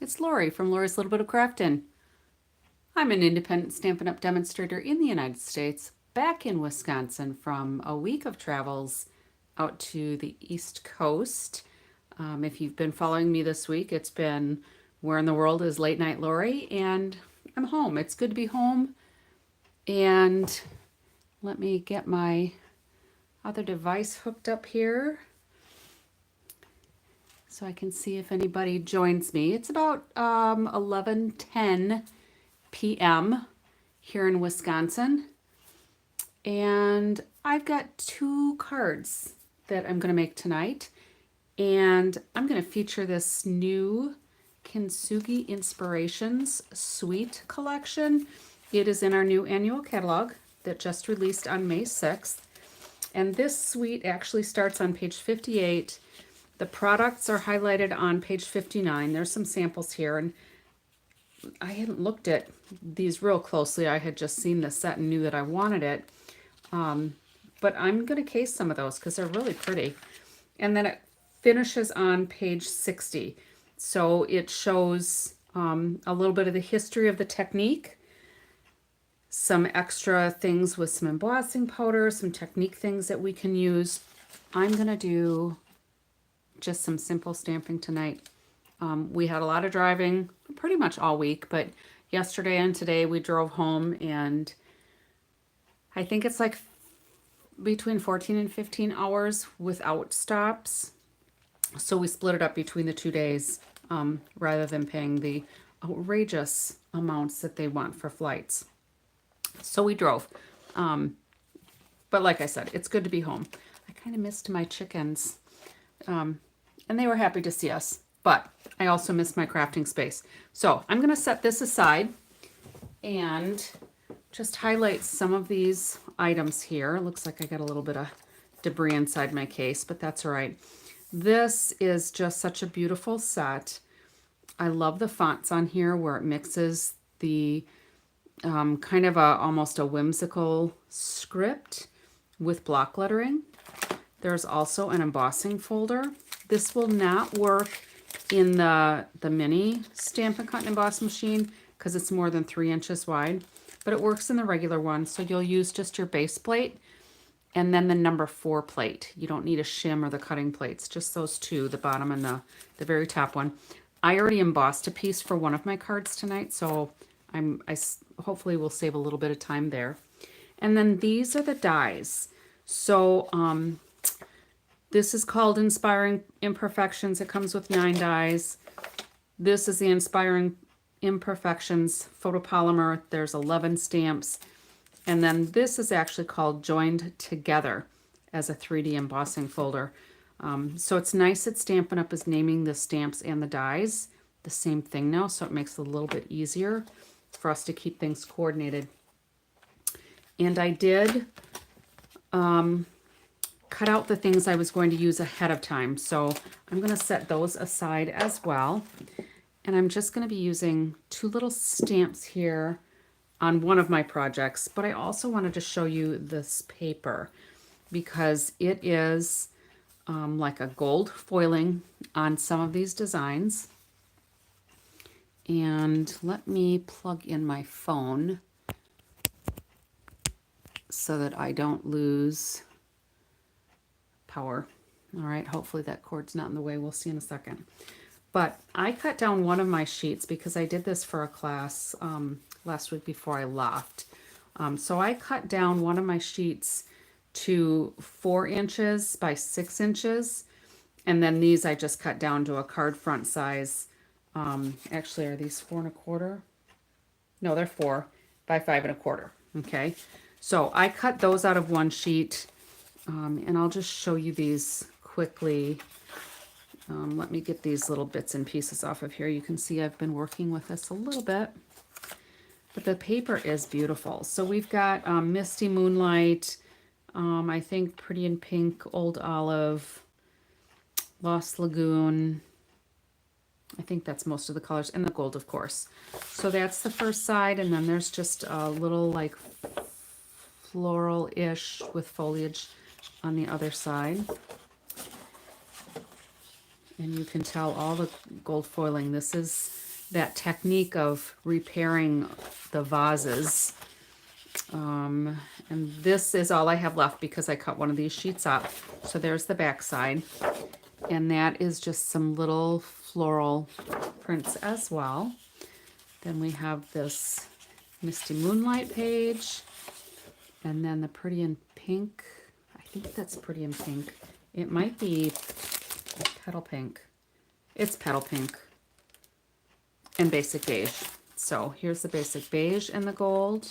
It's Lori from Lori's Little Bit of Craftin. I'm an independent Stampin' Up! Demonstrator in the United States, back in Wisconsin from a week of travels out to the East Coast. If you've been following me this week, it's been Where in the World is Late Night Lori? And I'm home. It's good to be home. And let me get my other device hooked up here so I can see if anybody joins me. It's about 11:10 p.m. here in Wisconsin, and I've got two cards that I'm going to make tonight, and I'm going to feature this new Kintsugi Inspirations Suite Collection. It is in our new annual catalog that just released on May 6th, and this suite actually starts on page 58. The products are highlighted on page 59. There's some samples here, and I hadn't looked at these real closely. I had just seen the set and knew that I wanted it. But I'm going to case some of those because they're really pretty. And then it finishes on page 60. So it shows a little bit of the history of the technique, some extra things with some embossing powder, some technique things that we can use. I'm going to do just some simple stamping tonight. We had a lot of driving pretty much all week, but yesterday and today we drove home, and I think it's like between 14 and 15 hours without stops. So we split it up between the 2 days rather than paying the outrageous amounts that they want for flights. So we drove. But like I said, it's good to be home. I kind of missed my chickens. And they were happy to see us, but I also missed my crafting space. So I'm going to set this aside and just highlight some of these items here. Looks like I got a little bit of debris inside my case, but that's all right. This is just such a beautiful set. I love the fonts on here where it mixes the kind of almost a whimsical script with block lettering. There's also an embossing folder. This will not work in the mini Stampin' Cut and Emboss machine because it's more than 3 inches wide, but it works in the regular one. So you'll use just your base plate and then the number 4 plate. You don't need a shim or the cutting plates, just those two, the bottom and the very top one. I already embossed a piece for one of my cards tonight, so I hopefully will save a little bit of time there. And then these are the dies. So this is called Inspiring Imperfections. It comes with 9 dies. This is the Inspiring Imperfections photopolymer. There's 11 stamps. And then this is actually called Joined Together as a 3D embossing folder. So it's nice that Stampin' Up! Is naming the stamps and the dies the same thing now, so it makes it a little bit easier for us to keep things coordinated. And I did cut out the things I was going to use ahead of time. So I'm going to set those aside as well. And I'm just going to be using 2 little stamps here on one of my projects. But I also wanted to show you this paper because it is like a gold foiling on some of these designs. And let me plug in my phone so that I don't lose power. All right, hopefully that cord's not in the way. We'll see in a second. But I cut down one of my sheets because I did this for a class last week before I left. So I cut down one of my sheets to 4 inches by 6 inches. And then these I just cut down to a card front size. Actually, are these 4 1/4? No, they're 4 by 5 1/4. Okay. So I cut those out of one sheet. And I'll just show you these quickly. Let me get these little bits and pieces off of here. You can see I've been working with this a little bit, but the paper is beautiful. So we've got Misty Moonlight, I think Pretty in Pink, Old Olive, Lost Lagoon. I think that's most of the colors, and the gold, of course. So that's the first side, and then there's just a little like floral-ish with foliage on the other side. And you can tell all the gold foiling. This is that technique of repairing the vases. And this is all I have left because I cut one of these sheets up. So there's the back side. And that is just some little floral prints as well. Then we have this Misty Moonlight page. And then the Pretty in Pink. I think that's Pretty in Pink. It might be Petal Pink. It's Petal Pink and Basic Beige. So here's the Basic Beige and the gold.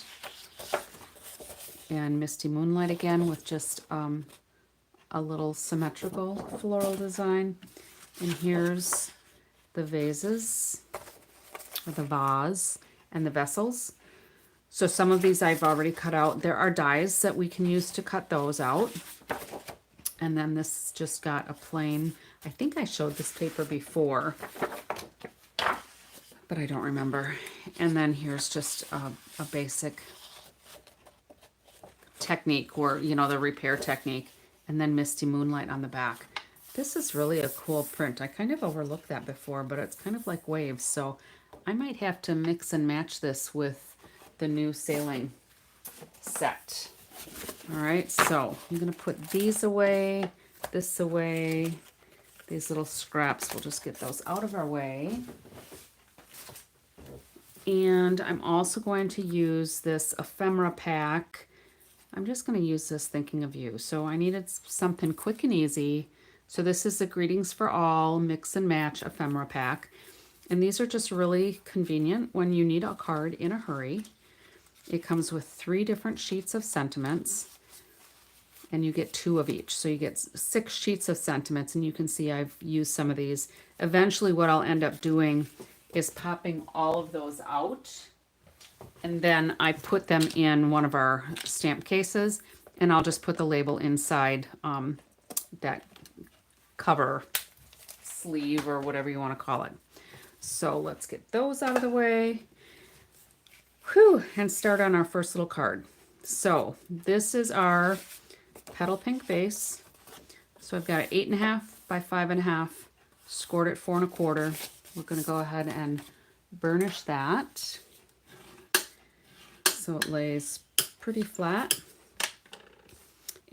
And Misty Moonlight again with just a little symmetrical floral design. And here's the vases, or the vase, and the vessels. So some of these I've already cut out. There are dies that we can use to cut those out. And then this just got a plain, I think I showed this paper before, but I don't remember. And then here's just a basic technique, or, you know, the repair technique. And then Misty Moonlight on the back. This is really a cool print. I kind of overlooked that before, but it's kind of like waves. So I might have to mix and match this with the new sailing set. All right, so I'm gonna put these away, this away. These little scraps, we'll just get those out of our way. And I'm also going to use this ephemera pack. I'm just going to use this thinking of you. So I needed something quick and easy. So this is the Greetings for All Mix and Match ephemera pack. And these are just really convenient when you need a card in a hurry. It comes with 3 different sheets of sentiments. And you get 2 of each. So you get 6 sheets of sentiments. And you can see I've used some of these. Eventually what I'll end up doing is popping all of those out. And then I put them in one of our stamp cases, and I'll just put the label inside that cover sleeve or whatever you want to call it. So let's get those out of the way. Whew, and start on our first little card. So this is our Petal Pink base. So I've got an 8.5 by 5.5, scored at 4 1/4. We're going to go ahead and burnish that. So it lays pretty flat.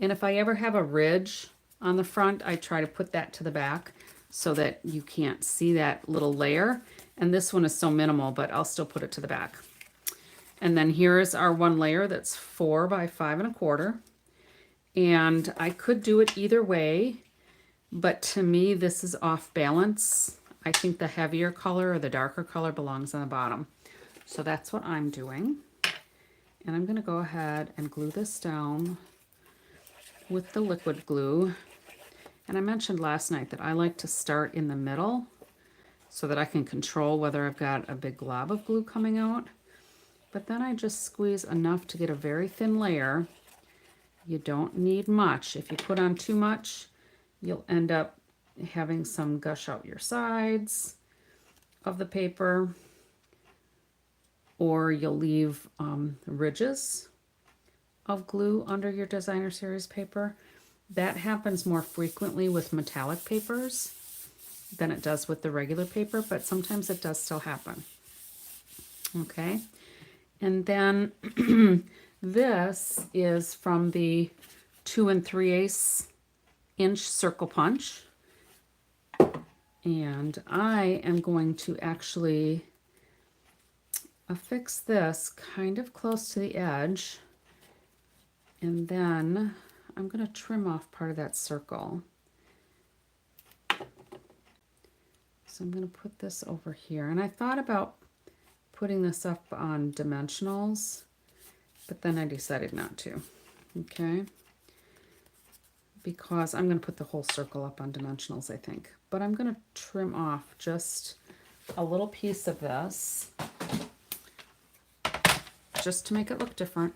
And if I ever have a ridge on the front, I try to put that to the back so that you can't see that little layer. And this one is so minimal, but I'll still put it to the back. And then here's our one layer that's 4 by 5 1/4. And I could do it either way, but to me, this is off balance. I think the heavier color or the darker color belongs on the bottom. So that's what I'm doing. And I'm going to go ahead and glue this down with the liquid glue. And I mentioned last night that I like to start in the middle so that I can control whether I've got a big glob of glue coming out. But then I just squeeze enough to get a very thin layer. You don't need much. If you put on too much, you'll end up having some gush out your sides of the paper, or you'll leave ridges of glue under your designer series paper. That happens more frequently with metallic papers than it does with the regular paper, but sometimes it does still happen. Okay, and then this is from the 2 3/8 inch circle punch. And I am going to actually affix this kind of close to the edge. And then I'm going to trim off part of that circle. So I'm going to put this over here. And I thought about putting this up on dimensionals, but then I decided not to. Okay. Because I'm going to put the whole circle up on dimensionals, I think. But I'm going to trim off just a little piece of this just to make it look different.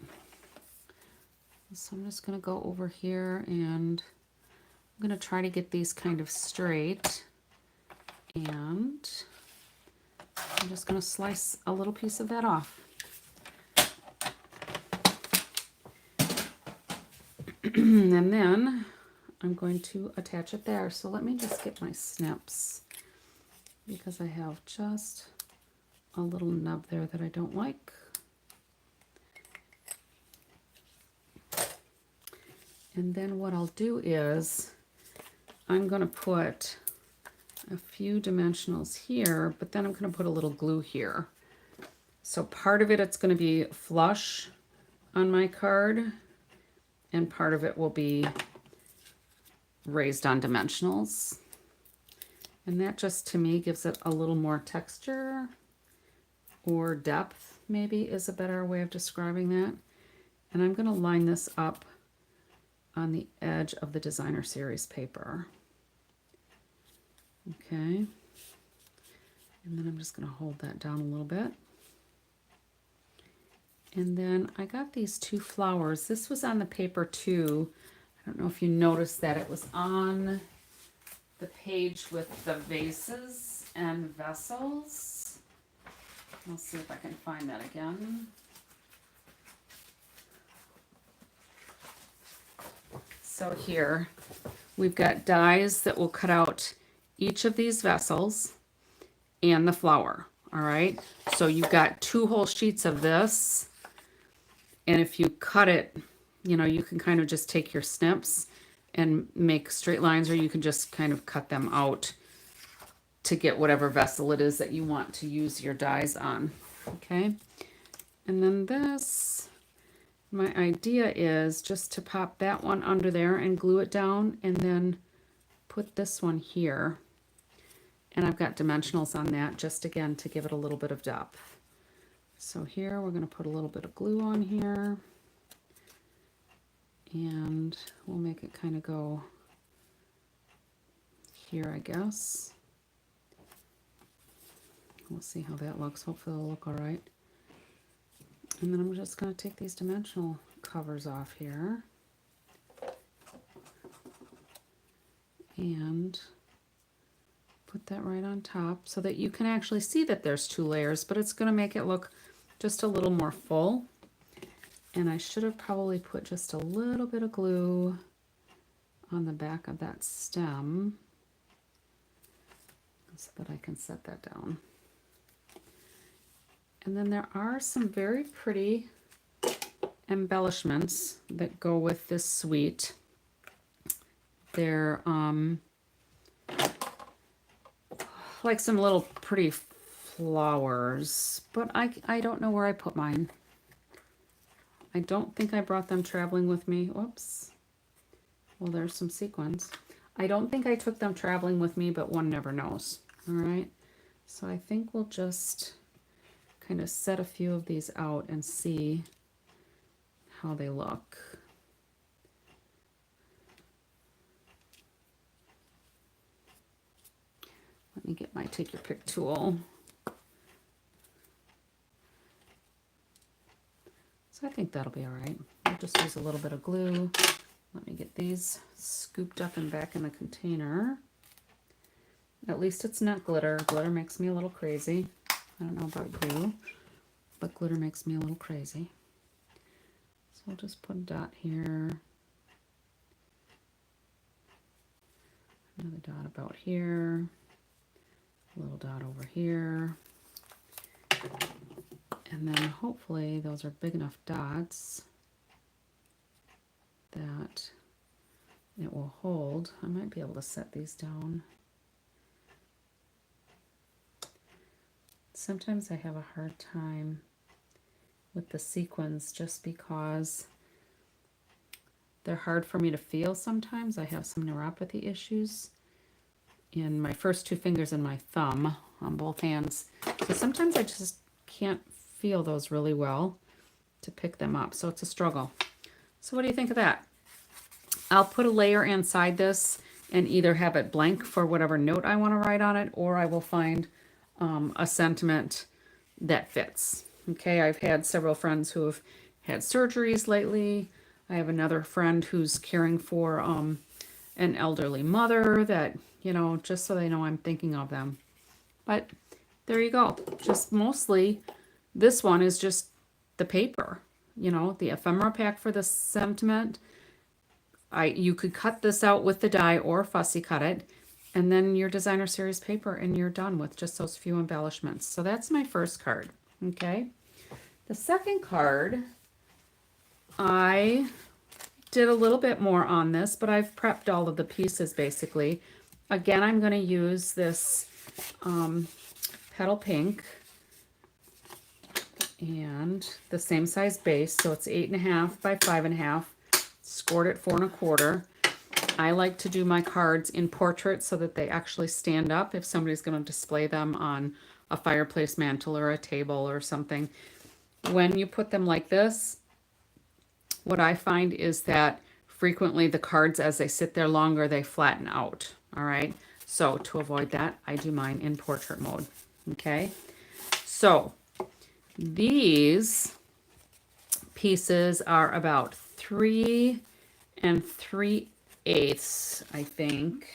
So I'm just going to go over here and I'm going to try to get these kind of straight. And I'm just going to slice a little piece of that off. And then I'm going to attach it there. So let me just get my snips because I have just a little nub there that I don't like. And then what I'll do is I'm going to put a few dimensionals here, but then I'm going to put a little glue here. So part of it's going to be flush on my card, and part of it will be raised on dimensionals. And that just, to me, gives it a little more texture, or depth maybe is a better way of describing that. And I'm going to line this up on the edge of the designer series paper. Okay. And then I'm just going to hold that down a little bit. And then I got these two flowers. This was on the paper too. I don't know if you noticed that it was on the page with the vases and vessels. I'll see if I can find that again. So here we've got dies that will cut out each of these vessels and the flower. All right, so you've got 2 whole sheets of this, and if you cut it, you know, you can kind of just take your snips and make straight lines, or you can just kind of cut them out to get whatever vessel it is that you want to use your dies on. Okay, and then this, my idea is just to pop that one under there and glue it down, and then put this one here. And I've got dimensionals on that, just again to give it a little bit of depth. So here we're going to put a little bit of glue on here, and we'll make it kind of go here, I guess. We'll see how that looks. Hopefully it'll look all right. And then I'm just going to take these dimensional covers off here and put that right on top so that you can actually see that there's 2 layers, but it's going to make it look just a little more full. And I should have probably put just a little bit of glue on the back of that stem so that I can set that down. And then there are some very pretty embellishments that go with this suite. They're like some little pretty flowers, but I don't know where I put mine. I don't think I brought them traveling with me. Whoops. Well, there's some sequins. I don't think I took them traveling with me, but one never knows. All right. So I think we'll just kind of set a few of these out and see how they look. Let me get my take your pick tool. So I think that'll be all right. I'll just use a little bit of glue. Let me get these scooped up and back in the container. At least it's not glitter. Glitter makes me a little crazy. I don't know about you, but glitter makes me a little crazy. So I'll just put a dot here. Another dot about here. A little dot over here. And then hopefully those are big enough dots that it will hold. I might be able to set these down. Sometimes I have a hard time with the sequins just because they're hard for me to feel sometimes. I have some neuropathy issues in my first 2 fingers and my thumb on both hands. So sometimes I just can't feel those really well to pick them up. So it's a struggle. So what do you think of that? I'll put a layer inside this and either have it blank for whatever note I want to write on it, or I will find a sentiment that fits. Okay, I've had several friends who have had surgeries lately. I have another friend who's caring for an elderly mother that, you know, just so they know I'm thinking of them. But there you go. Just mostly this one is just the paper, you know, the ephemera pack for the sentiment. You could cut this out with the die or fussy cut it. And then your designer series paper, and you're done with just those few embellishments. So that's my first card. Okay. The second card, I did a little bit more on this, but I've prepped all of the pieces basically. Again, I'm going to use this Petal Pink and the same size base. So it's 8.5 by 5.5, scored at 4 1/4. I like to do my cards in portraits so that they actually stand up if somebody's going to display them on a fireplace mantle or a table or something. When you put them like this, what I find is that frequently the cards, as they sit there longer, they flatten out. All right. So to avoid that, I do mine in portrait mode. Okay. So these pieces are about 3 3/8, I think.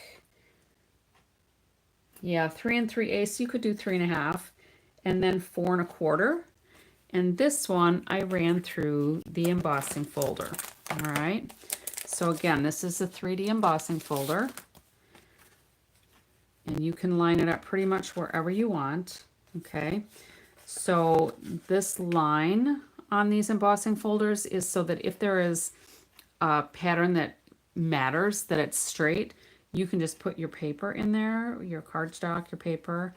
Yeah, 3 3/8. You could do 3.5, and then 4 1/4. And this one I ran through the embossing folder. All right. So again, this is a 3D embossing folder. And you can line it up pretty much wherever you want. Okay. So this line on these embossing folders is so that if there is a pattern that matters, that it's straight, you can just put your paper in there, your cardstock, your paper,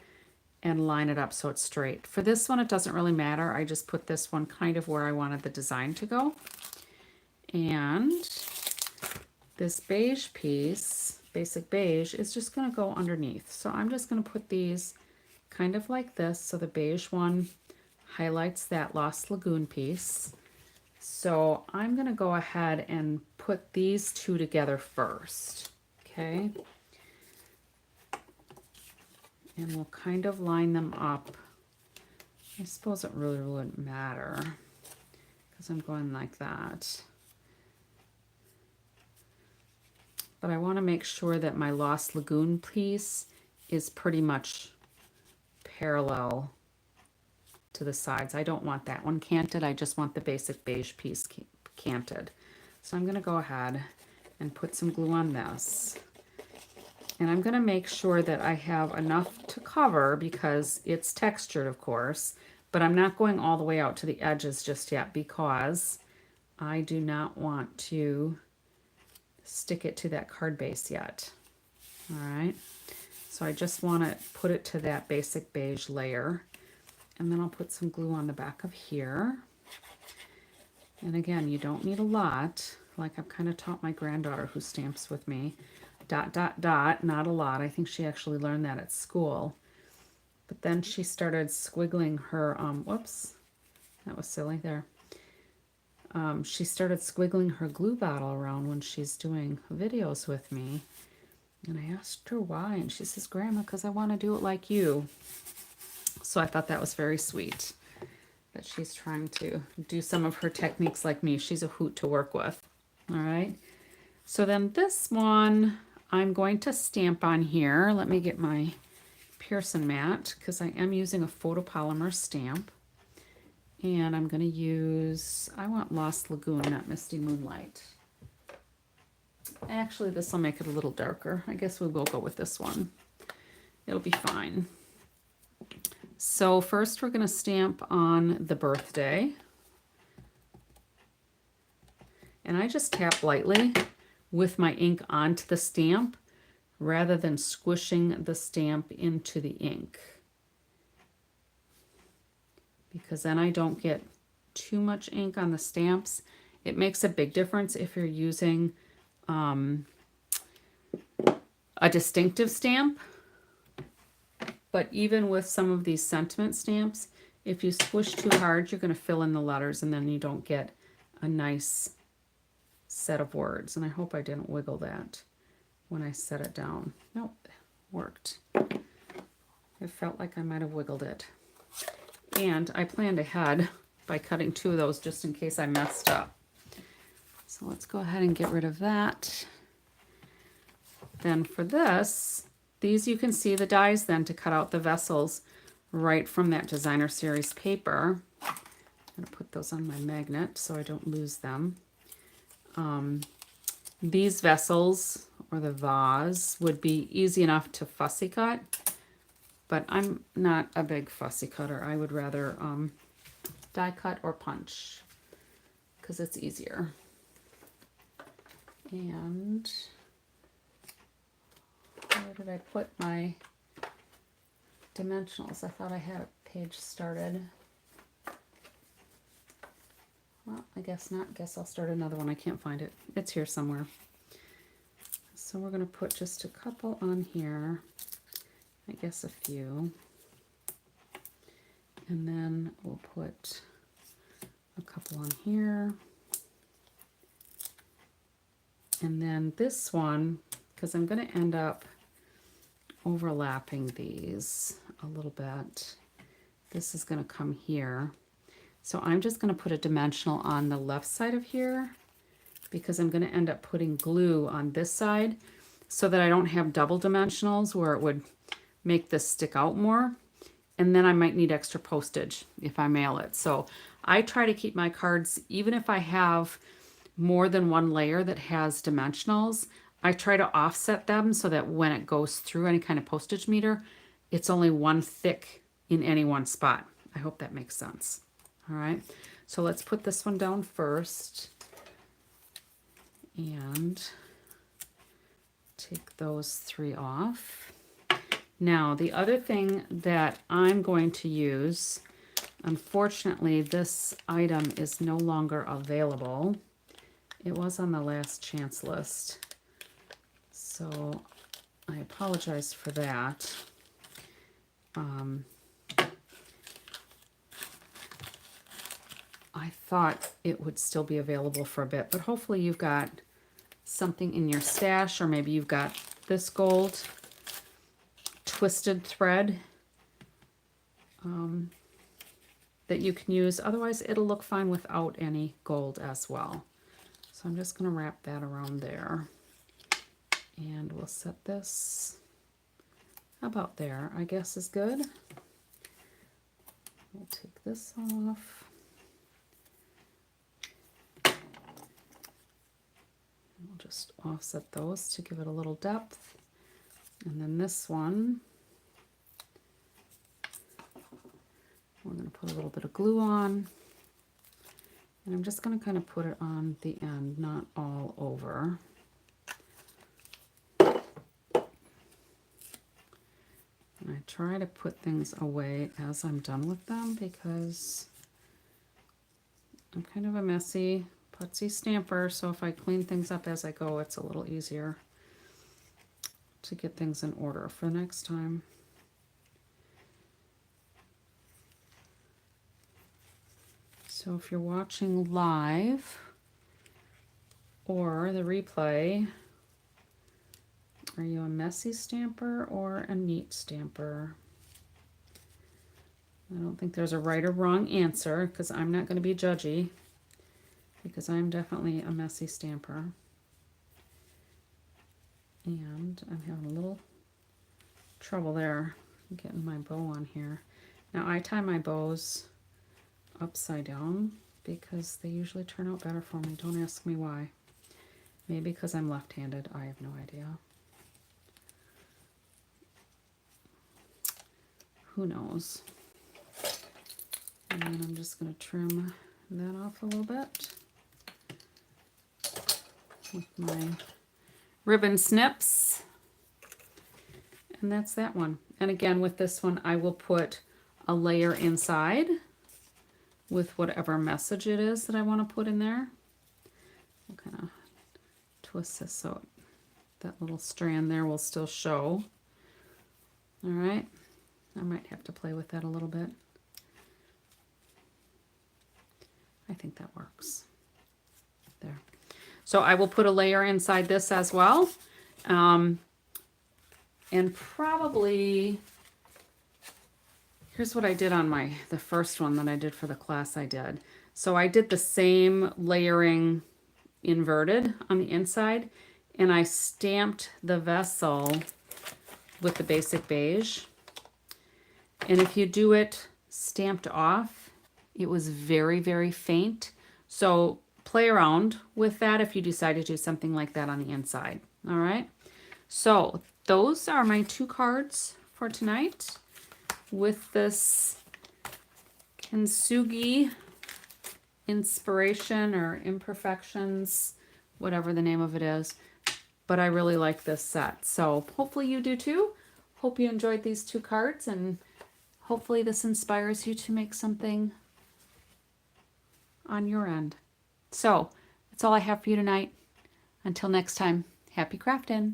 and line it up so it's straight. For this one, it doesn't really matter. I just put this one kind of where I wanted the design to go. And this beige piece, basic beige, is just going to go underneath. So I'm just going to put these kind of like this. So the beige one highlights that Lost Lagoon piece. So I'm going to go ahead and put these two together first. Okay. And we'll kind of line them up. I suppose it really wouldn't matter because I'm going like that. But I want to make sure that my Lost Lagoon piece is pretty much parallel to the sides. I don't want that one canted. I just want the basic beige piece canted. So I'm going to go ahead and put some glue on this. And I'm going to make sure that I have enough to cover because it's textured, of course, but I'm not going all the way out to the edges just yet because I do not want to stick it to that card base yet. All right. So I just want to put it to that basic beige layer. And then I'll put some glue on the back of here. And again, you don't need a lot. Like I've kind of taught my granddaughter who stamps with me. ... not a lot. I think she actually learned that at school. But then she started squiggling her, whoops, that was silly there. She started squiggling her glue bottle around when she's doing videos with me. And I asked her why, and she says, Grandma, because I want to do it like you. So I thought that was very sweet that she's trying to do some of her techniques like me. She's a hoot to work with. All right. So then this one I'm going to stamp on here. Let me get my Pearson mat because I am using a photopolymer stamp. And I'm going to use, I want Lost Lagoon, not Misty Moonlight. Actually, this will make it a little darker. I guess we will go with this one. It'll be fine. So first we're going to stamp on the birthday. And I just tap lightly with my ink onto the stamp rather than squishing the stamp into the ink. Because then I don't get too much ink on the stamps. It makes a big difference if you're using a distinctive stamp. But even with some of these sentiment stamps, if you squish too hard, you're going to fill in the letters and then you don't get a nice set of words. And I hope I didn't wiggle that when I set it down. Nope, worked. It felt like I might have wiggled it. And I planned ahead by cutting 2 of those just in case I messed up. So let's go ahead and get rid of that. Then for this, these you can see the dies then to cut out the vessels right from that designer series paper. I'm going to put those on my magnet so I don't lose them. These vessels, or the vase, would be easy enough to fussy cut, but I'm not a big fussy cutter. I would rather die cut or punch because it's easier. And where did I put my dimensionals? I thought I had a page started. Well, I guess not. Guess I'll start another one. I can't find it. It's here somewhere. So we're going to put just a couple on here. I guess a few. And then we'll put a couple on here. And then this one, because I'm going to end up overlapping these a little bit. This is going to come here. So I'm just going to put a dimensional on the left side of here because I'm going to end up putting glue on this side so that I don't have double dimensionals where it would make this stick out more. And then I might need extra postage if I mail it. So I try to keep my cards, even if I have more than one layer that has dimensionals, I try to offset them so that when it goes through any kind of postage meter, it's only one thick in any one spot. I hope that makes sense. All right, so let's put this one down first and take those three off. Now, the other thing that I'm going to use, unfortunately, this item is no longer available. It was on the last chance list, so I apologize for that. I thought it would still be available for a bit, but hopefully you've got something in your stash, or maybe you've got this gold twisted thread that you can use. Otherwise, it'll look fine without any gold as well. So I'm just going to wrap that around there. And we'll set this about there, I guess is good. We'll take this off. We'll just offset those to give it a little depth. And then this one, we're going to put a little bit of glue on. And I'm just going to kind of put it on the end, not all over. And I try to put things away as I'm done with them because I'm kind of a messy, putsy stamper, so if I clean things up as I go, it's a little easier to get things in order for next time. So if you're watching live or the replay, are you a messy stamper or a neat stamper? I don't think there's a right or wrong answer because I'm not going to be judgy, because I'm definitely a messy stamper. And I'm having a little trouble there getting my bow on here. Now I tie my bows upside down because they usually turn out better for me. Don't ask me why. Maybe because I'm left-handed. I have no idea. Who knows? And then I'm just going to trim that off a little bit with my ribbon snips. And that's that one. And again, with this one, I will put a layer inside with whatever message it is that I want to put in there. We'll kind of twist this so that little strand there will still show. All right. I might have to play with that a little bit. I think that works. There. So I will put a layer inside this as well. And probably, here's what I did on the first one that I did for the class I did. So I did the same layering inverted on the inside, and I stamped the vessel with the basic beige. And if you do it stamped off, it was very, very faint. So play around with that if you decide to do something like that on the inside. All right. So those are my 2 cards for tonight with this Kintsugi Inspiration or Imperfections, whatever the name of it is. But I really like this set. So hopefully you do too. Hope you enjoyed these 2 cards, and hopefully this inspires you to make something on your end. So that's all I have for you tonight. Until next time, happy crafting.